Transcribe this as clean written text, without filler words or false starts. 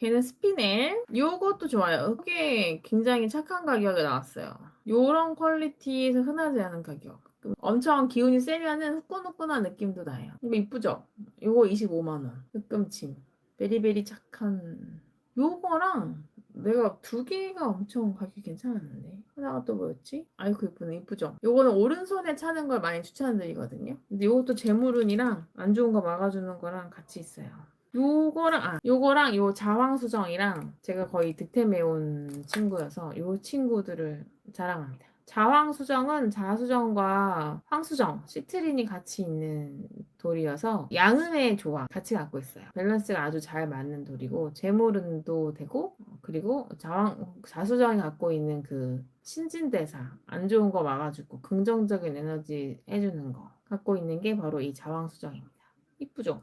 걔는 스피넬. 요것도 좋아요. 이게 굉장히 착한 가격에 나왔어요. 요런 퀄리티에서 흔하지 않은 가격. 엄청 기운이 세면은 후끈후끈한 느낌도 나요. 이거 이쁘죠? 요거 25만 원. 으끔침. 베리베리 착한. 요거랑 내가 두 개가 엄청 가격이 괜찮았는데. 하나가 또 뭐였지? 아이고 이쁘네. 이쁘죠? 요거는 오른손에 차는 걸 많이 추천드리거든요. 근데 요것도 재물운이랑 안 좋은 거 막아주는 거랑 같이 있어요. 요거랑 요 자황수정이랑 제가 거의 득템해온 친구여서 요 친구들을 자랑합니다. 자황수정은 자수정과 황수정, 시트린이 같이 있는 돌이어서 양음의 조화 같이 갖고 있어요. 밸런스가 아주 잘 맞는 돌이고 재물운도 되고 그리고 자수정이 갖고 있는 그 신진대사 안 좋은 거 막아주고 긍정적인 에너지 해주는 거 갖고 있는 게 바로 이 자황수정입니다. 이쁘죠?